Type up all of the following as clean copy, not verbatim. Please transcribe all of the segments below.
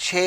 6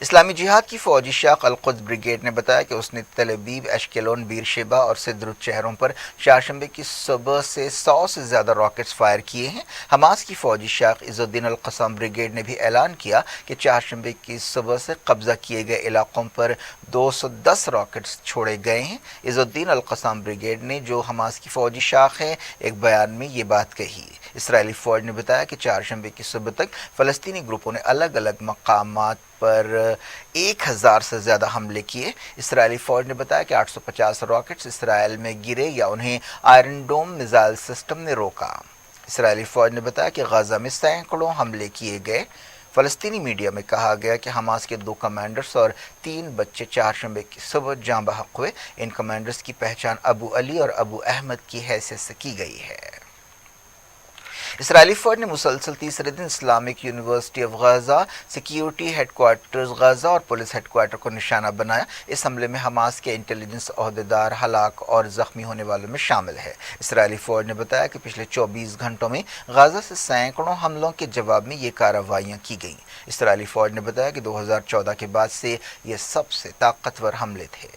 اسلامی جہاد کی فوجی شاخ القدس بریگیڈ نے بتایا کہ اس نے تل ابیب، اشکلون، بیر شیبہ اور سدرت شہروں پر چہارشنبے کی صبح سے 100 سے زیادہ راکٹس فائر کیے ہیں۔ حماس کی فوجی شاخ عز الدین القسام بریگیڈ نے بھی اعلان کیا کہ چہارشنبے کی صبح سے قبضہ کیے گئے علاقوں پر 210 راکٹس چھوڑے گئے ہیں۔ عز الدین القسام بریگیڈ نے، جو حماس کی فوجی شاخ ہے، ایک بیان میں یہ بات کہی۔ اسرائیلی فوج نے بتایا کہ چہارشنبے کی صبح تک فلسطینی گروپوں نے الگ الگ مقامات پر 1000 سے زیادہ حملے کیے۔ اسرائیلی فوج نے بتایا کہ 850 راکٹس اسرائیل میں گرے یا انہیں آئرن ڈوم میزائل سسٹم نے روکا۔ اسرائیلی فوج نے بتایا کہ غزہ میں سینکڑوں حملے کیے گئے۔ فلسطینی میڈیا میں کہا گیا کہ حماس کے 2 کمانڈرز اور 3 بچے چہارشنبے کی صبح جاں بحق ہوئے۔ ان کمانڈرز کی پہچان ابو علی اور ابو احمد کی حیثیت سے کی گئی ہے۔ اسرائیلی فوج نے مسلسل تیسرے دن Islamic University of Gaza, security headquarters Gaza اور پولیس ہیڈ کوارٹر کو نشانہ بنایا۔ اس حملے میں حماس کے انٹیلیجنس عہدیدار ہلاک اور زخمی ہونے والوں میں شامل ہے۔ اسرائیلی فوج نے بتایا کہ پچھلے 24 گھنٹوں میں غزہ سے سینکڑوں حملوں کے جواب میں یہ کارروائیاں کی گئیں۔ اسرائیلی فوج نے بتایا کہ 2014 کے بعد سے یہ سب سے طاقتور حملے تھے۔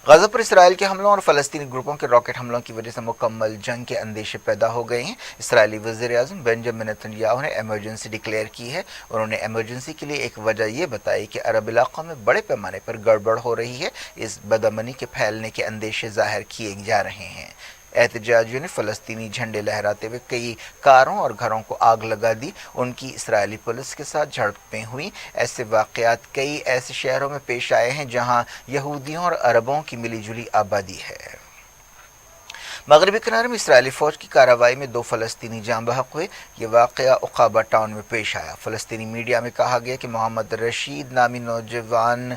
غزہ پر اسرائیل کے حملوں اور فلسطینی گروپوں کے راکٹ حملوں کی وجہ سے مکمل جنگ کے اندیشے پیدا ہو گئے ہیں۔ اسرائیلی وزیر اعظم بنجمن نیتن یاہو نے ایمرجنسی ڈکلیئر کی ہے۔ انہوں نے ایمرجنسی کے لیے ایک وجہ یہ بتائی کہ عرب علاقوں میں بڑے پیمانے پر گڑبڑ ہو رہی ہے۔ اس بدامنی کے پھیلنے کے اندیشے ظاہر کیے جا رہے ہیں۔ احتجاجیوں نے فلسطینی جھنڈے لہراتے ہوئے کئی کاروں اور گھروں کو آگ لگا دی۔ ان کی اسرائیلی پولیس کے ساتھ جھڑپیں ہوئیں۔ ایسے واقعات کئی ایسے شہروں میں پیش آئے ہیں جہاں یہودیوں اور عربوں کی ملی جلی آبادی ہے۔ مغربی کنارے میں اسرائیلی فوج کی کارروائی میں 2 فلسطینی جاں بحق ہوئے۔ یہ واقعہ عقابہ ٹاؤن میں پیش آیا۔ فلسطینی میڈیا میں کہا گیا کہ محمد رشید نامی نوجوان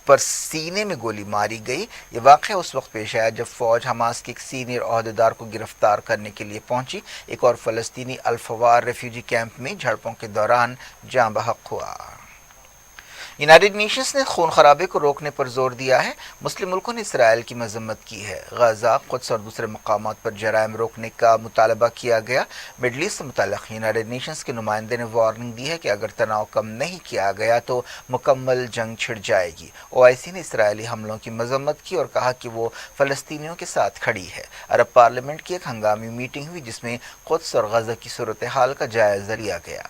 پر سینے میں گولی ماری گئی۔ یہ واقعہ اس وقت پیش آیا جب فوج حماس کے ایک سینئر عہدیدار کو گرفتار کرنے کے لیے پہنچی۔ ایک اور فلسطینی الفوار ریفیوجی کیمپ میں جھڑپوں کے دوران جاں بحق ہوا۔ یونائیٹڈ نیشنز نے خون خرابے کو روکنے پر زور دیا ہے۔ مسلم ملکوں نے اسرائیل کی مذمت کی ہے۔ غزہ، قدس اور دوسرے مقامات پر جرائم روکنے کا مطالبہ کیا گیا۔ مڈل ایسٹ سے متعلق یونائیٹڈ نیشنز کے نمائندے نے وارننگ دی ہے کہ اگر تناؤ کم نہیں کیا گیا تو مکمل جنگ چھڑ جائے گی۔ OIC نے اسرائیلی حملوں کی مذمت کی اور کہا کہ وہ فلسطینیوں کے ساتھ کھڑی ہے۔ عرب پارلیمنٹ کی ایک ہنگامی میٹنگ ہوئی جس میں قدس اور غزہ کی صورتحال کا جائزہ لیا گیا۔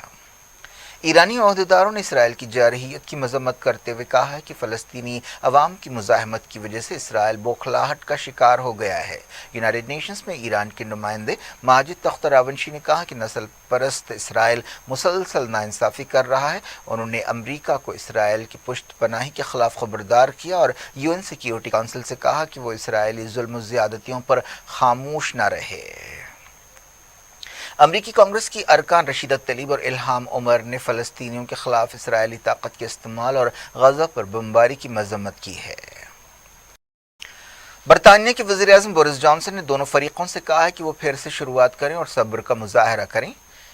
ایرانی عہدیداروں نے اسرائیل کی جارحیت کی مذمت کرتے ہوئے کہا ہے کہ فلسطینی عوام کی مزاحمت کی وجہ سے اسرائیل بوکھلاہٹ کا شکار ہو گیا ہے۔ یونائیٹڈ نیشنز میں ایران کے نمائندے ماجد تختہ راونشی نے کہا کہ نسل پرست اسرائیل مسلسل ناانصافی کر رہا ہے۔ انہوں نے امریکہ کو اسرائیل کی پشت پناہی کے خلاف خبردار کیا اور UN سیکیورٹی کونسل سے کہا کہ وہ اسرائیلی ظلم و زیادتیوں پر خاموش نہ رہے۔ امریکی کانگریس کی ارکان رشیدہ تلیب اور الہام عمر نے فلسطینیوں کے خلاف اسرائیلی طاقت کے استعمال اور غزہ پر بمباری کی مذمت کی ہے۔ برطانیہ کے وزیر اعظم بورس جانسن نے دونوں فریقوں سے کہا ہے کہ وہ پھر سے شروعات کریں اور صبر کا مظاہرہ کریں۔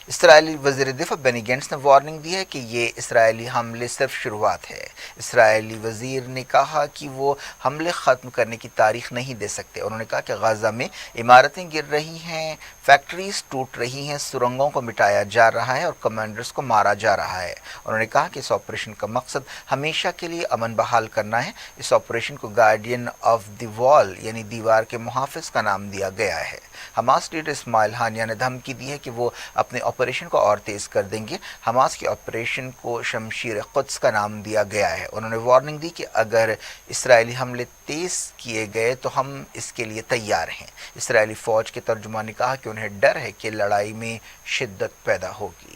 اسرائیلی وزیر دفاع بینی گینٹس نے وارننگ دی ہے کہ یہ اسرائیلی حملے صرف شروعات ہے۔ اسرائیلی وزیر نے کہا کہ وہ حملے ختم کرنے کی تاریخ نہیں دے سکتے۔ انہوں نے کہا کہ غزہ میں عمارتیں گر رہی ہیں، فیکٹریز ٹوٹ رہی ہیں، سرنگوں کو مٹایا جا رہا ہے اور کمانڈرز کو مارا جا رہا ہے۔ انہوں نے کہا کہ اس آپریشن کا مقصد ہمیشہ کے لیے امن بحال کرنا ہے۔ اس آپریشن کو گارڈین آف دی وال یعنی دیوار کے محافظ کا نام دیا گیا ہے۔ حماس لیڈر اسماعیل ہانیہ نے دھمکی دی ہے کہ وہ اپنے آپریشن کو اور تیز کر دیں گے۔ حماس کے آپریشن کو شمشیر قدس کا نام دیا گیا ہے۔ انہوں نے وارننگ دی کہ اگر اسرائیلی حملے تیز کیے گئے تو ہم اس کے لیے تیار ہیں۔ اسرائیلی فوج کے ترجمان نے کہا کہ انہیں ڈر ہے کہ لڑائی میں شدت پیدا ہوگی۔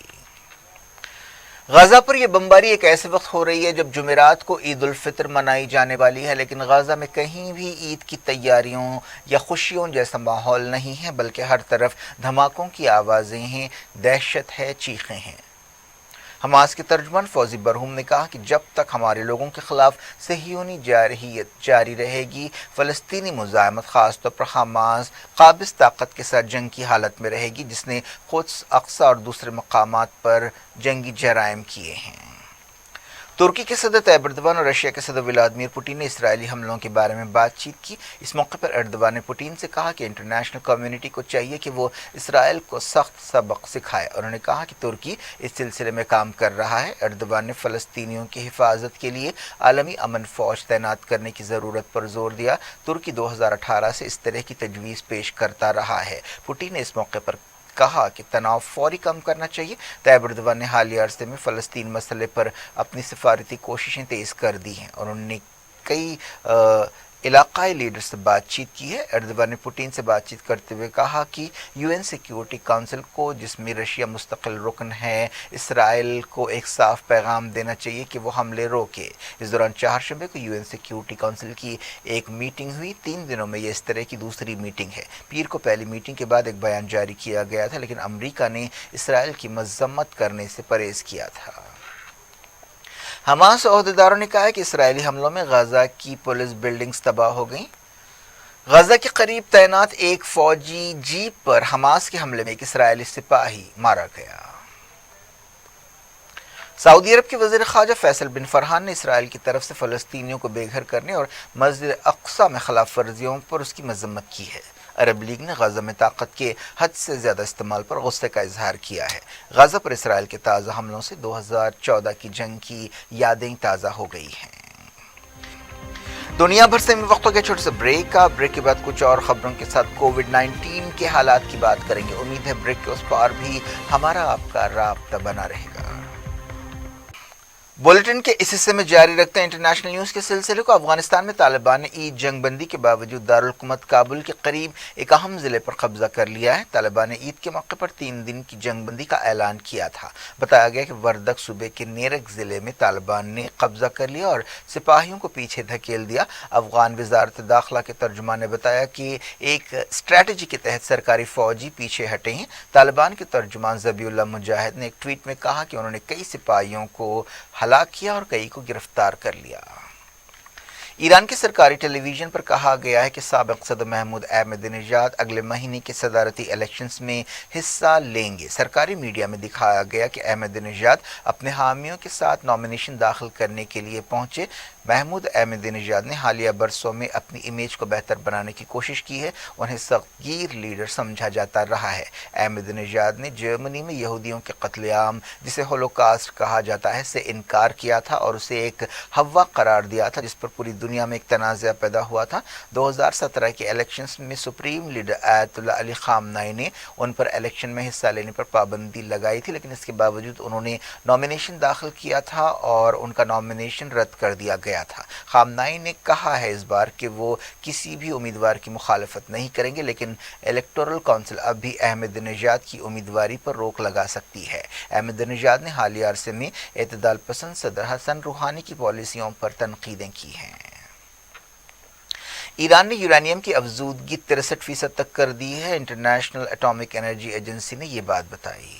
غزہ پر یہ بمباری ایک ایسے وقت ہو رہی ہے جب جمعرات کو عید الفطر منائی جانے والی ہے، لیکن غزہ میں کہیں بھی عید کی تیاریوں یا خوشیوں جیسا ماحول نہیں ہے، بلکہ ہر طرف دھماکوں کی آوازیں ہیں، دہشت ہے، چیخیں ہیں۔ حماس کے ترجمان فوزی برہوم نے کہا کہ جب تک ہمارے لوگوں کے خلاف صہیونی جارحیت جاری رہے گی، فلسطینی مزاحمت خاص طور پر حماس قابض طاقت کے ساتھ جنگ کی حالت میں رہے گی، جس نے قدس، اقصی اور دوسرے مقامات پر جنگی جرائم کیے ہیں۔ ترکی کے صدر طیب ایردوان اور رشیا کے صدر ولادیمیر پوٹین نے اسرائیلی حملوں کے بارے میں بات چیت کی۔ اس موقع پر ایردوان نے پوٹین سے کہا کہ انٹرنیشنل کمیونٹی کو چاہیے کہ وہ اسرائیل کو سخت سبق سکھائے۔ انہوں نے کہا کہ ترکی اس سلسلے میں کام کر رہا ہے۔ ایردوان نے فلسطینیوں کی حفاظت کے لیے عالمی امن فوج تعینات کرنے کی ضرورت پر زور دیا۔ ترکی 2018 سے اس طرح کی تجویز پیش کرتا رہا ہے۔ پوٹین نے اس موقع پر کہا کہ تناؤ فوری کم کرنا چاہیے۔ طیب ایردوان نے حالیہ عرصے میں فلسطین مسئلے پر اپنی سفارتی کوششیں تیز کر دی ہیں اور انہوں نے کئی علاقائی لیڈر سے بات چیت کی ہے۔ ایردوان نے پوٹین سے بات چیت کرتے ہوئے کہا کہ UN سیکیورٹی کونسل کو، جس میں رشیا مستقل رکن ہے، اسرائیل کو ایک صاف پیغام دینا چاہیے کہ وہ حملے روکے۔ اس دوران چہارشنبے کو UN سیکیورٹی کونسل کی ایک میٹنگ ہوئی۔ 3 دنوں میں یہ اس طرح کی دوسری میٹنگ ہے۔ پیر کو پہلی میٹنگ کے بعد ایک بیان جاری کیا گیا تھا، لیکن امریکہ نے اسرائیل کی مذمت کرنے سے پرہیز کیا تھا۔ حماس عہدیداروں نے کہا ہے کہ اسرائیلی حملوں میں غزہ کی پولیس بلڈنگز تباہ ہو گئیں۔ غزہ کے قریب تعینات ایک فوجی جیپ پر حماس کے حملے میں ایک اسرائیلی سپاہی مارا گیا۔ سعودی عرب کے وزیر خارجہ فیصل بن فرحان نے اسرائیل کی طرف سے فلسطینیوں کو بے گھر کرنے اور مسجد اقصی میں خلاف ورزیوں پر اس کی مذمت کی ہے۔ عرب لیگ نے غزہ میں طاقت کے حد سے زیادہ استعمال پر غصے کا اظہار کیا ہے۔ غزہ پر اسرائیل کے تازہ حملوں سے 2014 کی جنگ کی یادیں تازہ ہو گئی ہیں۔ دنیا بھر سے وقت ہو گیا چھوٹے سے بریک کا۔ بریک کے بعد کچھ اور خبروں کے ساتھ کووڈ-19 کے حالات کی بات کریں گے۔ امید ہے بریک کے اس پار بھی ہمارا آپ کا رابطہ بنا رہے گا۔ بلیٹن کے اس حصے میں جاری رکھتے ہیں انٹرنیشنل نیوز کے سلسلے کو۔ افغانستان میں طالبان نے عید جنگ بندی کے باوجود دارالحکومت کابل کے قریب ایک اہم ضلع پر قبضہ کر لیا ہے۔ طالبان نے عید کے موقع پر 3 دن کی جنگ بندی کا اعلان کیا تھا۔ بتایا گیا کہ وردک صوبے کے نیرک ضلع میں طالبان نے قبضہ کر لیا اور سپاہیوں کو پیچھے دھکیل دیا۔ افغان وزارت داخلہ کے ترجمان نے بتایا کہ ایک اسٹریٹجی کے تحت سرکاری فوجی پیچھے ہٹے ہیں۔ طالبان کے ترجمان ذبیح اللہ مجاہد نے ایک ٹویٹ میں کہا کہ انہوں نے کئی سپاہیوں کو ہلاک کیا اور کئی کو گرفتار کر لیا۔ ایران کے سرکاری ٹیلی ویژن پر کہا گیا ہے کہ سابق صدر محمود احمدی نژاد اگلے مہینے کے صدارتی الیکشنز میں حصہ لیں گے۔ سرکاری میڈیا میں دکھایا گیا کہ احمدی نژاد اپنے حامیوں کے ساتھ نامینیشن داخل کرنے کے لیے پہنچے۔ محمود احمدی نژاد نے حالیہ برسوں میں اپنی امیج کو بہتر بنانے کی کوشش کی ہے۔ انہیں سختگیر لیڈر سمجھا جاتا رہا ہے۔ احمدی نژاد نے جرمنی میں یہودیوں کے قتل عام، جسے ہولوکاسٹ کہا جاتا ہے، سے انکار کیا تھا اور اسے ایک ہوا قرار دیا تھا، جس پر پوری دنیا میں ایک تنازع پیدا ہوا تھا۔ 2017 کے الیکشنز میں سپریم لیڈر آیت اللہ علی خامنائی نے ان پر الیکشن میں حصہ لینے پر پابندی لگائی تھی، لیکن اس کے باوجود انہوں نے نامینیشن داخل کیا تھا اور ان کا نامینیشن رد کر دیا گیا تھا۔ خامنائی نے کہا ہے اس بار کہ وہ کسی بھی امیدوار کی مخالفت نہیں کریں گے، لیکن الیکٹورل کونسل اب بھی احمدی نژاد کی امیدواری پر روک لگا سکتی ہے۔ احمدی نژاد نے حالیہ عرصے میں اعتدال پسند صدر حسن روحانی کی پالیسیوں پر تنقیدیں کی ہیں۔ ایران نے یورینیم کی افزودگی 63% تک کر دی ہے۔ انٹرنیشنل اٹامک انرجی ایجنسی نے یہ بات بتائی۔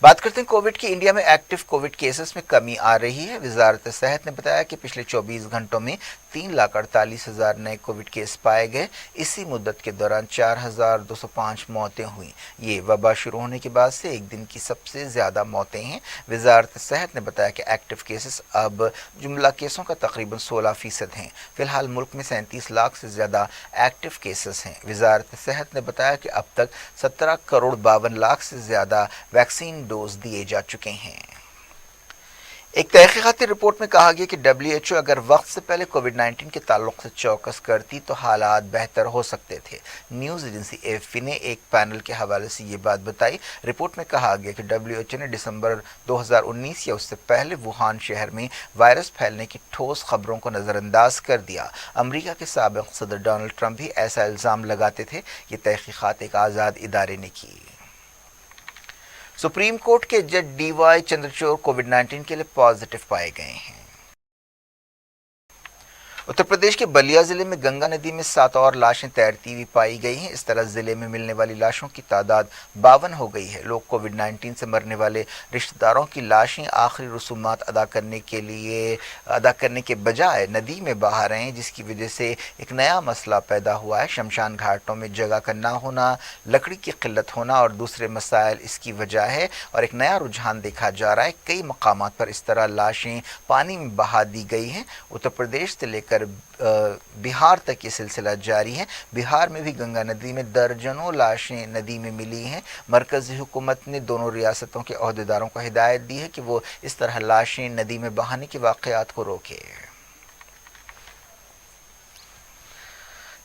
بات کرتے ہیں کووڈ کی۔ انڈیا میں ایکٹیو کووڈ کیسز میں کمی آ رہی ہے۔ وزارت صحت نے بتایا کہ پچھلے 24 گھنٹوں میں 3,48,000 نئے کووڈ کیس پائے گئے۔ اسی مدت کے دوران 4,205 موتیں ہوئیں۔ یہ وبا شروع ہونے کے بعد سے ایک دن کی سب سے زیادہ موتیں ہیں۔ وزارت صحت نے بتایا کہ ایکٹیو کیسز اب جملہ کیسوں کا تقریباً 16% ہیں۔ فی الحال ملک میں 37 لاکھ سے زیادہ ایکٹیو کیسز ہیں۔ وزارت صحت نے بتایا کہ اب تک 17 کروڑ 52 لاکھ سے زیادہ ویکسین ڈوز دیے جا چکے ہیں۔ ایک تحقیقاتی رپورٹ میں کہا گیا کہ WHO اگر وقت سے پہلے کووڈ-19 کے تعلق سے چوکس کرتی تو حالات بہتر ہو سکتے تھے۔ نیوز ایجنسی AFP نے ایک پینل کے حوالے سے یہ بات بتائی۔ رپورٹ میں کہا گیا کہ WHO نے دسمبر 2019 یا اس سے پہلے ووہان شہر میں وائرس پھیلنے کی ٹھوس خبروں کو نظر انداز کر دیا۔ امریکہ کے سابق صدر ڈونلڈ ٹرمپ بھی ایسا الزام لگاتے تھے۔ یہ تحقیقات ایک آزاد ادارے نے کی۔ سپریم کورٹ کے جج DY چندرچوڑ کووڈ-19 کے لیے پازیٹو پائے گئے ہیں۔ اتر پردیش کے بلیا ضلع میں گنگا ندی میں 7 اور لاشیں تیرتی ہوئی پائی گئی ہیں۔ اس طرح ضلع میں ملنے والی لاشوں کی تعداد 52 ہو گئی ہے۔ لوگ کووڈ-19 سے مرنے والے رشتہ داروں کی لاشیں آخری رسومات ادا کرنے کے بجائے ندی میں بہا رہے ہیں، جس کی وجہ سے ایک نیا مسئلہ پیدا ہوا ہے۔ شمشان گھاٹوں میں جگہ کا نہ ہونا، لکڑی کی قلت ہونا اور دوسرے مسائل اس کی وجہ ہے، اور ایک نیا رجحان دیکھا جا رہا ہے۔ کئی مقامات پر اس طرح لاشیں پانی میں بہا دی گئی ہیں۔ اتر پردیش سے لے کر بہار تک یہ سلسلہ جاری ہے۔ بہار میں بھی گنگا ندی میں درجنوں لاشیں ندی میں ملی ہیں۔ مرکزی حکومت نے دونوں ریاستوں کے عہدیداروں کو ہدایت دی ہے کہ وہ اس طرح لاشیں ندی میں بہانے کے واقعات کو روکے۔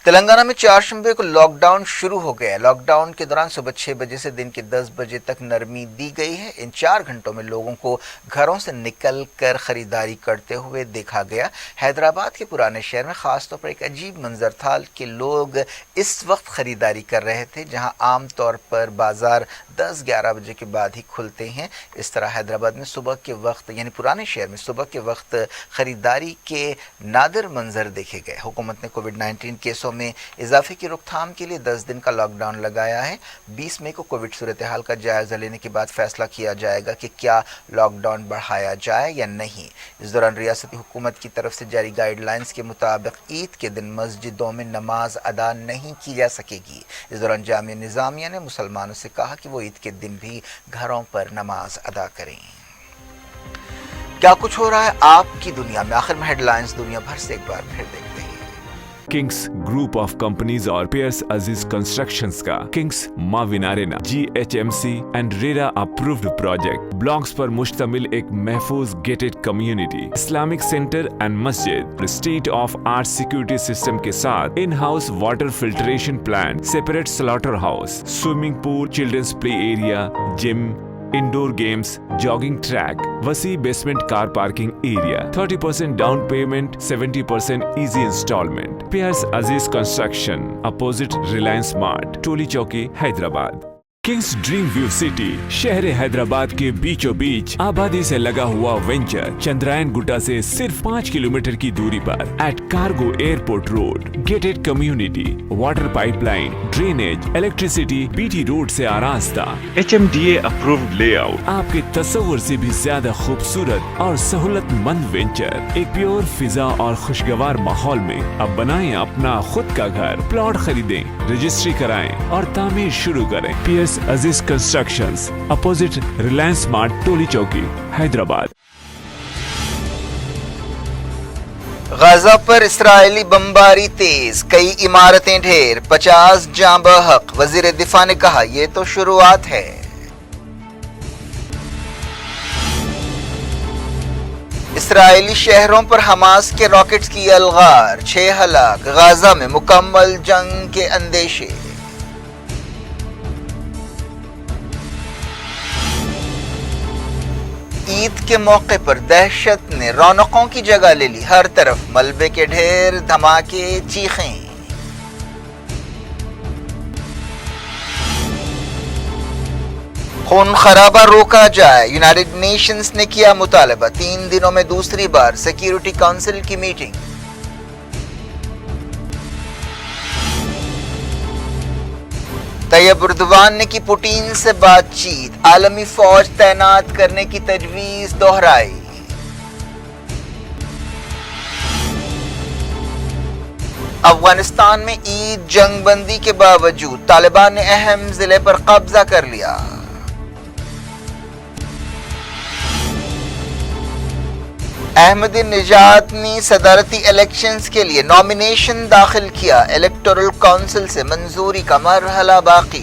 تلنگانہ میں چہارشنبے کو لاک ڈاؤن شروع ہو گیا ہے۔ لاک ڈاؤن کے دوران صبح 6 بجے سے دن کے 10 بجے تک نرمی دی گئی ہے۔ ان 4 گھنٹوں میں لوگوں کو گھروں سے نکل کر خریداری کرتے ہوئے دیکھا گیا۔ حیدرآباد کے پرانے شہر میں خاص طور پر ایک عجیب منظر تھا کہ لوگ اس وقت خریداری کر رہے تھے جہاں عام طور پر بازار 10-11 بجے کے بعد ہی کھلتے ہیں۔ اس طرح حیدرآباد میں صبح کے وقت یعنی پرانے شہر میں صبح کے وقت خریداری کے نادر منظر دیکھے گئے۔ حکومت نے کووڈ-19 کیسوں میں اضافے کی روک تھام کے لیے 10 دن کا لاک ڈاؤن لگایا ہے۔ 20 مئی کو کووڈ صورتحال کا جائزہ لینے کے بعد فیصلہ کیا جائے گا کہ کیا لاک ڈاؤن بڑھایا جائے یا نہیں۔ اس دوران ریاستی حکومت کی طرف سے جاری گائیڈ لائنز کے مطابق عید کے دن مسجدوں میں نماز ادا نہیں کی جا سکے گی۔ اس دوران جامعہ نظامیہ نے مسلمانوں سے کہا کہ وہ عید کے دن بھی گھروں پر نماز ادا کریں۔ کیا کچھ ہو رہا ہے آپ کی دنیا میں؟ آخر میں ہیڈ لائنز دنیا بھر سے ایک بار پھر دیکھتے ہیں۔ کنگس گروپ آف کمپنیز اور پیئرس عزیز کنسٹرکشنز کا کنگس معاون arena GHMC and RERA approved project blocks پر مشتمل ایک محفوظ gated community, Islamic centre and مسجد، state of art security system کے ساتھ in house water filtration plant, separate slaughter house, swimming pool, childrens play area, gym, indoor games, jogging track, وسیع basement car parking area, 30% down payment, 70% easy instalment. Pierce عزیز construction, opposite Reliance mart, Toli Chowki, Hyderabad. Kings dream view city شہر حیدرآباد کے بیچوں بیچ آبادی سے لگا ہوا venture Chandrayan گٹا سے صرف 5 kilometre کی دوری پر at cargo airport road, gated community, water pipeline, drainage, electricity, BT road سے آراستہ، HMDA اپرووڈ لے آؤٹ، آپ کے تصور سے بھی زیادہ خوبصورت اور سہولت مند وینچر، ایک پیور فضا اور خوشگوار ماحول میں اب بنائیں اپنا خود کا گھر۔ پلاٹ خریدیں، رجسٹری کرائیں اور تعمیر شروع کریں۔ Periods Aziz constructions, opposite Reliance mart, Toli Chowki, Hyderabad. Gaza پر اسرائیلی بمباری تیز، کئی عمارتیں ڈھیر، 50 جاں بحق۔ وزیر دفاع نے کہا یہ تو شروعات ہے۔ اسرائیلی شہروں پر حماس کے راکٹس کی الغار، 6 ہلاک۔ غزہ میں مکمل جنگ کے اندیشے۔ عید کے موقع پر دہشت نے رونقوں کی جگہ لے لی، ہر طرف ملبے کے ڈھیر، دھماکے، چیخیں۔ خون خرابہ روکا جائے، یونائیٹڈ نیشنز نے کیا مطالبہ، 3 دنوں میں دوسری بار سیکیورٹی کونسل کی میٹنگ۔ طیب اردوان نے کی پوٹین سے بات چیت، عالمی فوج تعینات کرنے کی تجویز دہرائی۔ افغانستان میں عید جنگ بندی کے باوجود طالبان نے اہم ضلع پر قبضہ کر لیا۔ احمد نژاد نے صدارتی الیکشنز کے لیے نامینیشن داخل کیا، الیکٹورل کونسل سے منظوری کا مرحلہ باقی۔